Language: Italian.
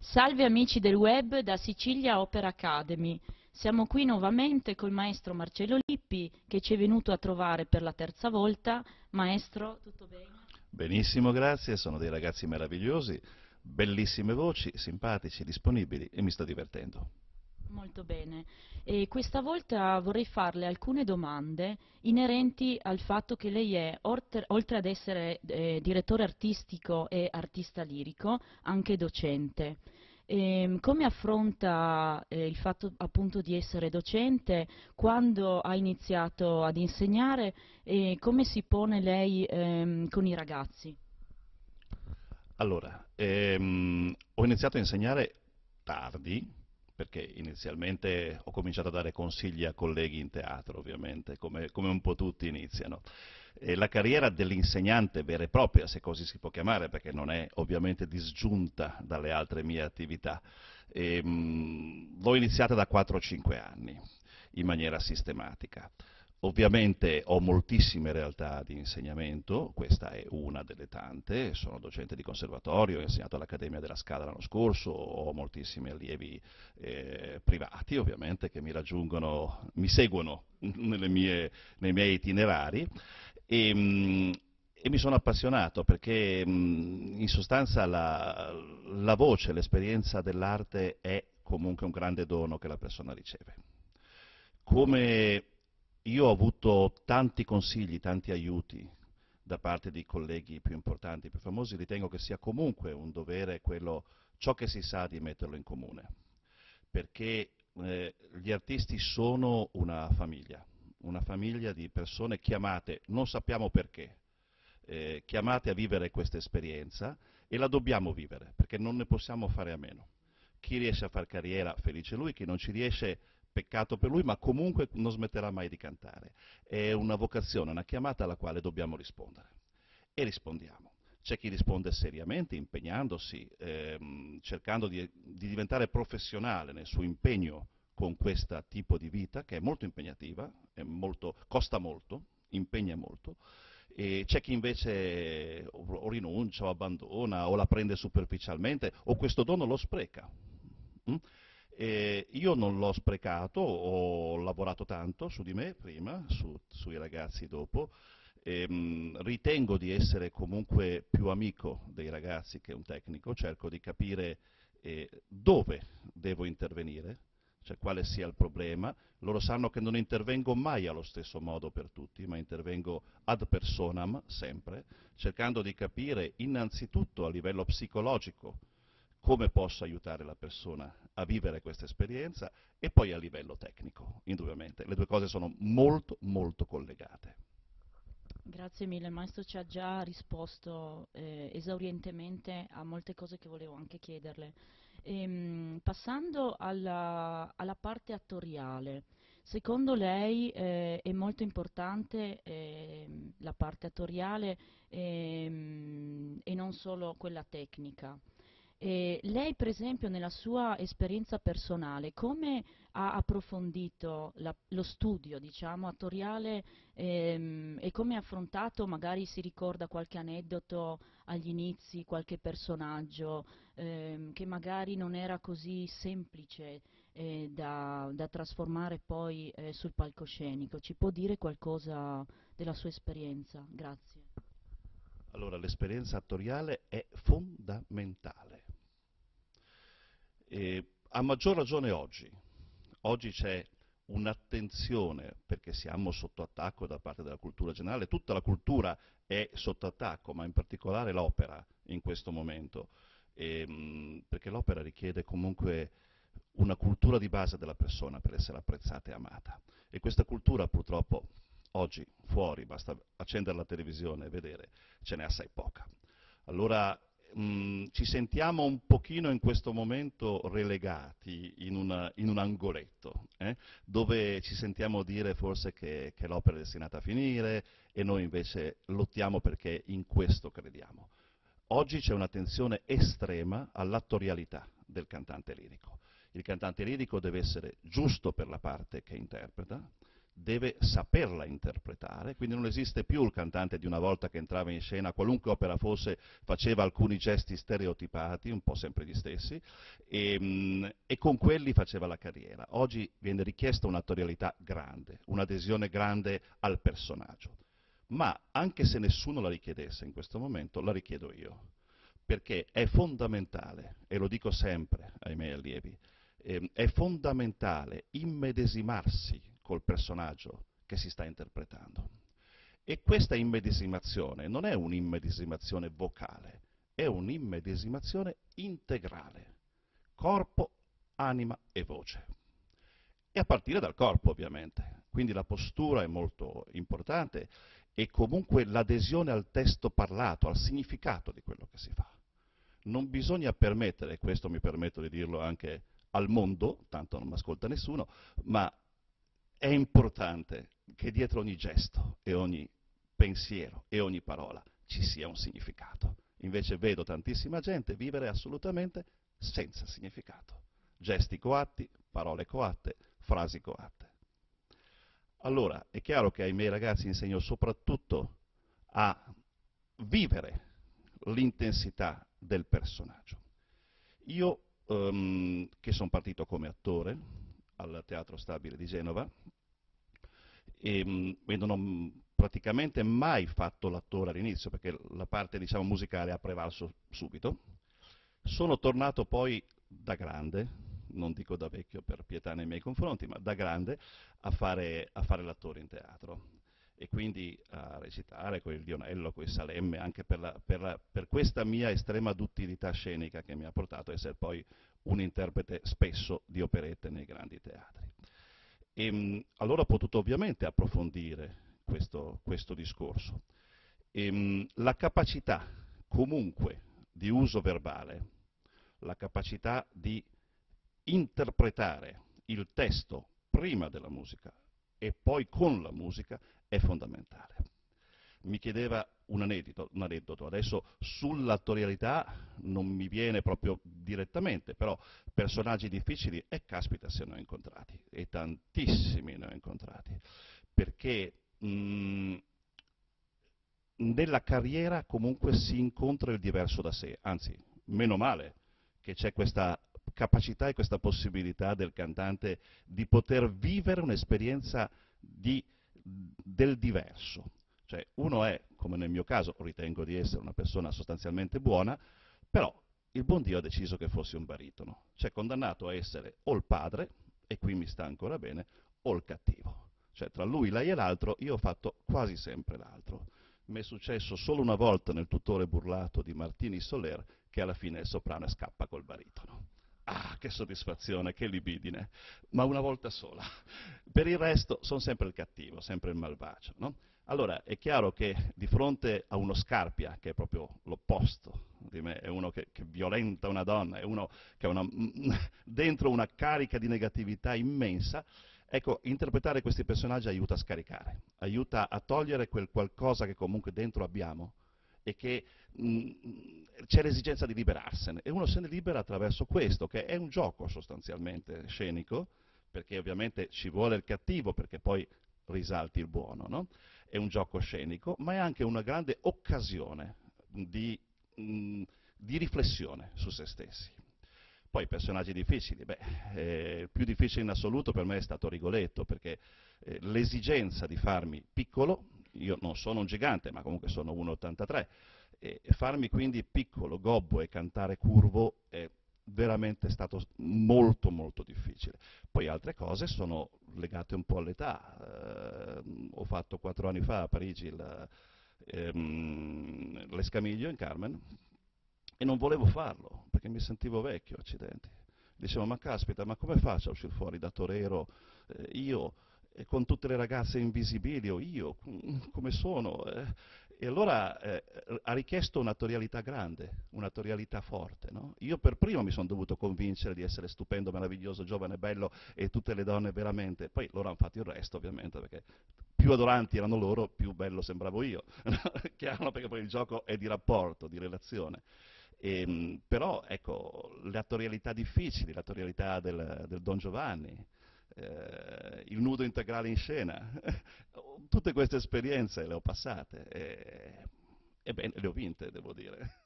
Salve amici del web da Sicilia Opera Academy. Siamo qui nuovamente col maestro Marcello Lippi che ci è venuto a trovare per la terza volta. Maestro, tutto bene? Benissimo, grazie, sono dei ragazzi meravigliosi, bellissime voci, simpatici, disponibili e mi sto divertendo. Molto bene. E questa volta vorrei farle alcune domande inerenti al fatto che lei è, oltre ad essere direttore artistico e artista lirico, anche docente. Come affronta il fatto appunto di essere docente, quando ha iniziato ad insegnare e come si pone lei con i ragazzi? Allora, ho iniziato a insegnare tardi, perché inizialmente ho cominciato a dare consigli a colleghi in teatro, ovviamente, come un po' tutti iniziano. E la carriera dell'insegnante vera e propria, se così si può chiamare, perché non è ovviamente disgiunta dalle altre mie attività, l'ho iniziata da 4-5 anni, in maniera sistematica. Ovviamente ho moltissime realtà di insegnamento, questa è una delle tante, sono docente di conservatorio, ho insegnato all'Accademia della Scala l'anno scorso, ho moltissimi allievi privati ovviamente che mi raggiungono, mi seguono nei miei itinerari e mi sono appassionato perché in sostanza la voce, l'esperienza dell'arte è comunque un grande dono che la persona riceve. Come io ho avuto tanti consigli, tanti aiuti da parte di colleghi più importanti, più famosi, ritengo che sia comunque un dovere quello, ciò che si sa di metterlo in comune, perché gli artisti sono una famiglia di persone chiamate, non sappiamo perché, chiamate a vivere questa esperienza e la dobbiamo vivere, perché non ne possiamo fare a meno. Chi riesce a far carriera, felice lui, chi non ci riesce, peccato per lui, ma comunque non smetterà mai di cantare. È una vocazione, una chiamata alla quale dobbiamo rispondere. E rispondiamo. C'è chi risponde seriamente, impegnandosi, cercando di diventare professionale nel suo impegno con questo tipo di vita, che è molto impegnativa, costa molto, impegna molto, e c'è chi invece o rinuncia o abbandona o la prende superficialmente o questo dono lo spreca. Mm? Io non l'ho sprecato, ho lavorato tanto su di me prima, sui ragazzi dopo, ritengo di essere comunque più amico dei ragazzi che un tecnico, cerco di capire dove devo intervenire, cioè quale sia il problema. Loro sanno che non intervengo mai allo stesso modo per tutti, ma intervengo ad personam sempre, cercando di capire innanzitutto a livello psicologico come posso aiutare la persona a vivere questa esperienza e poi a livello tecnico, indubbiamente. Le due cose sono molto, molto collegate. Grazie mille, il maestro ci ha già risposto esaurientemente a molte cose che volevo anche chiederle. Passando alla parte attoriale, secondo lei è molto importante la parte attoriale e non solo quella tecnica. Lei, per esempio, nella sua esperienza personale, come ha approfondito lo studio, diciamo, attoriale e come ha affrontato, magari si ricorda qualche aneddoto agli inizi, qualche personaggio che magari non era così semplice da trasformare poi sul palcoscenico. Ci può dire qualcosa della sua esperienza? Grazie. Allora, l'esperienza attoriale è fondamentale. A maggior ragione oggi. Oggi c'è un'attenzione, perché siamo sotto attacco da parte della cultura generale, tutta la cultura è sotto attacco, ma in particolare l'opera in questo momento, perché l'opera richiede comunque una cultura di base della persona per essere apprezzata e amata. E questa cultura purtroppo oggi fuori, basta accendere la televisione e vedere, ce n'è assai poca. Allora ci sentiamo un pochino in questo momento relegati in un angoletto, dove ci sentiamo dire forse che l'opera è destinata a finire e noi invece lottiamo perché in questo crediamo. Oggi c'è un'attenzione estrema all'attorialità del cantante lirico. Il cantante lirico deve essere giusto per la parte che interpreta, deve saperla interpretare, quindi non esiste più il cantante di una volta che entrava in scena, qualunque opera fosse, faceva alcuni gesti stereotipati, un po' sempre gli stessi, e con quelli faceva la carriera. Oggi viene richiesta un'attorialità grande, un'adesione grande al personaggio. Ma anche se nessuno la richiedesse in questo momento, la richiedo io, perché è fondamentale, e lo dico sempre ai miei allievi, è fondamentale immedesimarsi col personaggio che si sta interpretando. E questa immedesimazione non è un'immedesimazione vocale, è un'immedesimazione integrale, corpo, anima e voce. E a partire dal corpo, ovviamente. Quindi la postura è molto importante e comunque l'adesione al testo parlato, al significato di quello che si fa. Non bisogna permettere, questo mi permetto di dirlo anche al mondo, tanto non mi ascolta nessuno, ma è importante che dietro ogni gesto e ogni pensiero e ogni parola ci sia un significato. Invece vedo tantissima gente vivere assolutamente senza significato. Gesti coatti, parole coatte, frasi coatte. Allora, è chiaro che ai miei ragazzi insegno soprattutto a vivere l'intensità del personaggio. Io, che sono partito come attore al Teatro Stabile di Genova, e non ho praticamente mai fatto l'attore all'inizio, perché la parte, diciamo, musicale ha prevalso subito. Sono tornato poi da grande, non dico da vecchio per pietà nei miei confronti, ma da grande a fare l'attore in teatro e quindi a recitare con il Lionello, con il Salemme, anche per questa mia estrema duttilità scenica che mi ha portato a essere poi un interprete spesso di operette nei grandi teatri. Allora ho potuto ovviamente approfondire questo discorso. La capacità comunque di uso verbale, la capacità di interpretare il testo prima della musica e poi con la musica è fondamentale. Mi chiedeva un aneddoto, adesso sull'attorialità non mi viene proprio direttamente, però personaggi difficili, e caspita se ne ho incontrati, e tantissimi ne ho incontrati, perché nella carriera comunque si incontra il diverso da sé, anzi, meno male che c'è questa capacità e questa possibilità del cantante di poter vivere un'esperienza del diverso. Cioè, uno è, come nel mio caso, ritengo di essere una persona sostanzialmente buona, però il buon Dio ha deciso che fossi un baritono, cioè condannato a essere o il padre, e qui mi sta ancora bene, o il cattivo. Cioè, tra lui, lei e l'altro, io ho fatto quasi sempre l'altro. Mi è successo solo una volta nel Tutore burlato di Martini Soler che alla fine il soprano scappa col baritono. Ah, che soddisfazione, che libidine, ma una volta sola. Per il resto sono sempre il cattivo, sempre il malvagio, no? Allora, è chiaro che di fronte a uno Scarpia, che è proprio l'opposto di me, è uno che violenta una donna, è uno che ha dentro una carica di negatività immensa, ecco, interpretare questi personaggi aiuta a scaricare, aiuta a togliere quel qualcosa che comunque dentro abbiamo e che c'è l'esigenza di liberarsene, e uno se ne libera attraverso questo, che è un gioco sostanzialmente scenico, perché ovviamente ci vuole il cattivo perché poi risalti il buono, no? È un gioco scenico, ma è anche una grande occasione di riflessione su se stessi. Poi personaggi difficili, il più difficile in assoluto per me è stato Rigoletto, perché l'esigenza di farmi piccolo, io non sono un gigante, ma comunque sono 1,83, e farmi quindi piccolo, gobbo e cantare curvo è veramente stato molto molto difficile. Poi altre cose sono legate un po' all'età. Ho fatto 4 anni fa a Parigi l'Escamiglio in Carmen e non volevo farlo perché mi sentivo vecchio, accidenti. Dicevo, ma caspita, ma come faccio a uscire fuori da torero io con tutte le ragazze invisibili, o io come sono? E allora ha richiesto un'attorialità grande, un'attorialità forte, no? Io per primo mi sono dovuto convincere di essere stupendo, meraviglioso, giovane, bello, e tutte le donne veramente, poi loro hanno fatto il resto ovviamente, perché più adoranti erano loro, più bello sembravo io, chiaro, perché poi il gioco è di rapporto, di relazione. Però ecco, le attorialità difficili, l'attorialità del Don Giovanni, il nudo integrale in scena. Tutte queste esperienze le ho passate e bene, le ho vinte, devo dire.